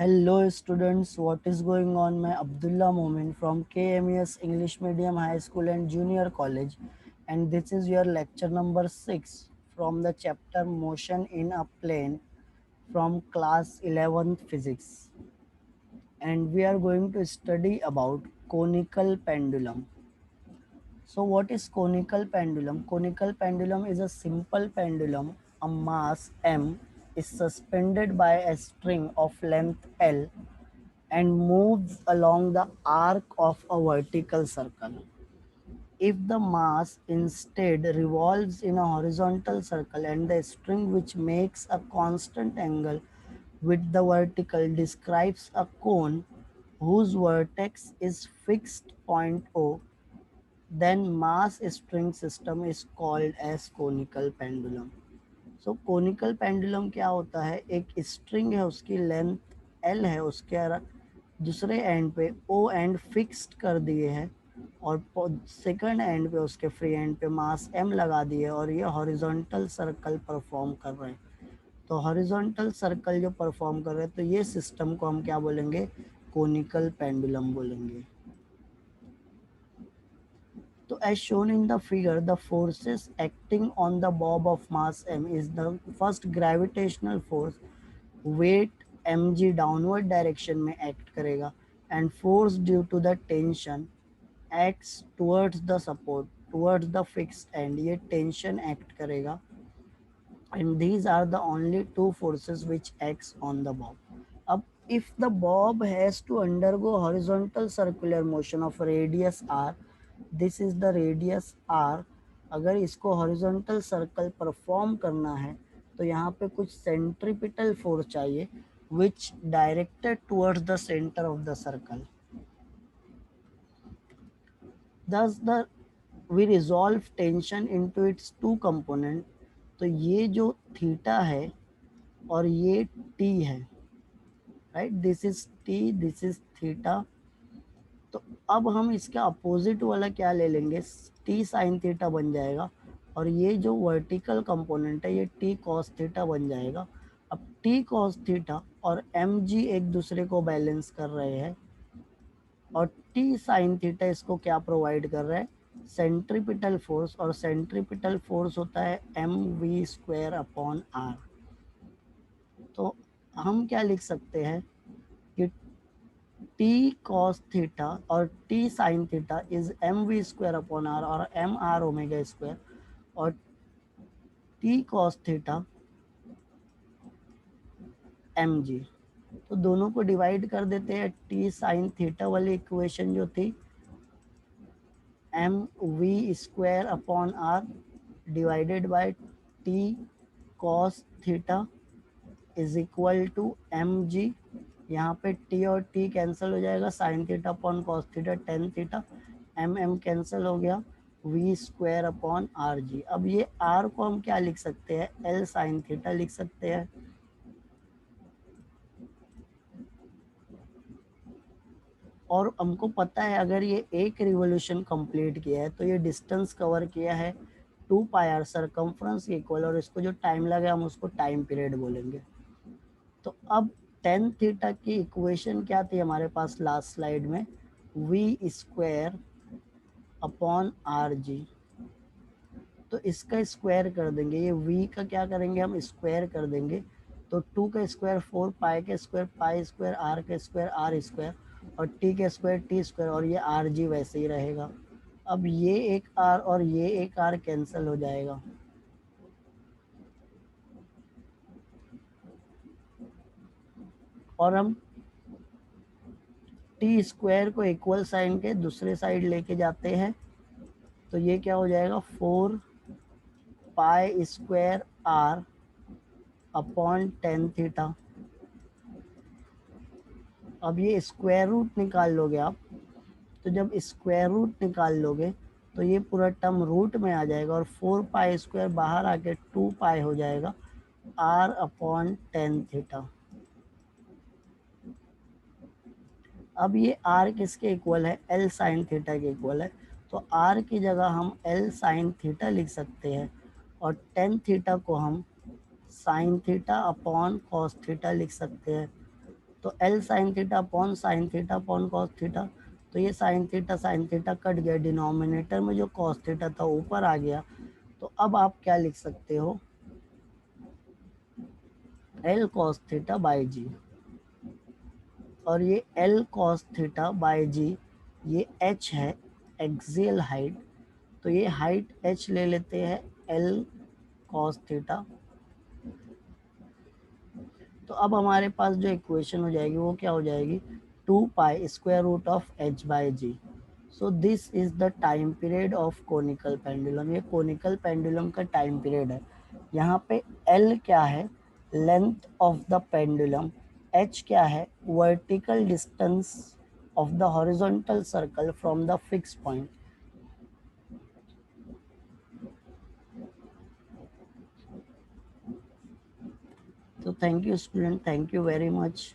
Hello students, what is going on? मैं Abdullah Momin from KMES English Medium High School and Junior College, and this is your lecture number 6 from the chapter Motion in a Plane from class 11th Physics, and we are going to study about conical pendulum. So what is conical pendulum? Conical pendulum is a simple pendulum. A mass m is suspended by a string of length L and moves along the arc of a vertical circle. If the mass instead revolves in a horizontal circle and the string, which makes a constant angle with the vertical, describes a cone whose vertex is fixed point O, then mass string system is called as conical pendulum. So conical pendulum क्या होता है? एक string है, उसकी length L है, उसके दूसरे and पे ओ एंड फिक्स्ड कर दिए हैं और सेकंड एंड पे उसके फ्री एंड पे मास एम लगा दिए और ये हॉरिजॉन्टल सर्कल परफॉर्म कर रहे हैं। तो हॉरिजॉन्टल सर्कल जो परफॉर्म कर रहे हैं, तो ये सिस्टम को हम क्या बोलेंगे? कोनिकल पेंडुलम बोलेंगे। So as shown in the figure, the forces acting on the bob of mass m is the first gravitational force, weight mg downward direction में act करेगा, and force due to the tension acts towards the support, towards the fixed end, ये tension act करेगा, and these are the only two forces which acts on the bob. अब if the bob has to undergo horizontal circular motion of radius r, this is the radius r, अगर इसको horizontal circle perform करना है तो यहाँ पे कुछ centripetal force चाहिए which directed towards the center of the circle. Thus the we resolve tension into its two component. तो ये जो थीटा है और ये टी है, right, this is T, this is theta. तो अब हम इसका अपोजिट वाला क्या ले लेंगे? टी साइन थीटा बन जाएगा और ये जो वर्टिकल कंपोनेंट है ये टी कॉस थीटा बन जाएगा। अब टी कॉस थीटा और एम जी एक दूसरे को बैलेंस कर रहे हैं और टी साइन थीटा इसको क्या प्रोवाइड कर रहा है? सेंट्रीपिटल फोर्स, और सेंट्रीपिटल फोर्स होता है M V square upon R. तो हम क्या लिख सकते हैं कि टी कॉस थीटा और T sine theta is M V square upon R और एम आर ओमेगा स्क्वायर, और T cos theta M G. तो दोनों को डिवाइड कर देते हैं। टी साइन थीटा वाली इक्वेशन जो थी M V square upon R divided by T cos theta is equal to M G. यहाँ पे टी और टी कैंसिल हो जाएगा, sine theta upon cos theta tan theta, M M cancel हो गया, V square upon R G. अब ये are को हम क्या लिख सकते हैं? एल साइन थीटा लिख सकते हैं। और हमको पता है अगर ये एक रिवोल्यूशन कंप्लीट किया है तो ये डिस्टेंस कवर किया है 2 पाई आर सरकमफ्रेंस इक्वल, और इसको जो टाइम लगा हम उसको टाइम पीरियड बोलेंगे। तो अब टेन थीटा की इक्वेशन क्या थी हमारे पास लास्ट स्लाइड में? V square upon R G. तो इसका स्क्वायर कर देंगे, ये v का क्या करेंगे? हम स्क्वायर कर देंगे। तो 2 का स्क्वायर 4, पाई का स्क्वायर पाई स्क्वायर, आर का स्क्वायर आर स्क्वायर, और टी का स्क्वायर टी स्क्वायर, और ये आर जी वैसे ही रहेगा। अब ये एक आर और ये एक आर कैंसिल हो जाएगा, और हम टी स्क्वायर को इक्वल साइन के दूसरे साइड लेके जाते हैं। तो ये क्या हो जाएगा? 4 pi square R upon tan theta. अब ये स्क्वायर रूट निकाल लोगे आप, तो जब स्क्वायर रूट निकाल लोगे तो ये पूरा टर्म रूट में आ जाएगा और 4 पाई स्क्वायर बाहर आके 2 पाई हो जाएगा आर अपॉन टेन थीटा। अब ये आर किसके इक्वल है? एल साइन थीटा के इक्वल है। तो आर की जगह हम एल साइन थीटा लिख सकते हैं और टेन थीटा को हम sign theta upon cos theta लिख सकते हैं। तो L sine theta upon sine theta upon cos theta, तो ये साइन थीटा कट गया, डिनोमिनेटर में जो कॉस थीटा था ऊपर आ गया। तो अब आप क्या लिख सकते हो, एल कॉस थीटा बाई जी, और ये एल कॉस थीटा बाई जी ये एच है, एक्सियल हाइट, तो ये हाइट एच ले लेते हैं, एल कॉस थीटा। तो अब हमारे पास जो इक्वेशन हो जाएगी वो क्या हो जाएगी, 2 pi square root of H by g. So this is the time period of conical pendulum, ये कोनिकल पेंडुलम का टाइम पीरियड है। यहाँ पे एल क्या है, length of the pendulum, H क्या है, vertical distance of the horizontal circle from the fix point. तो thank you student, thank you very much.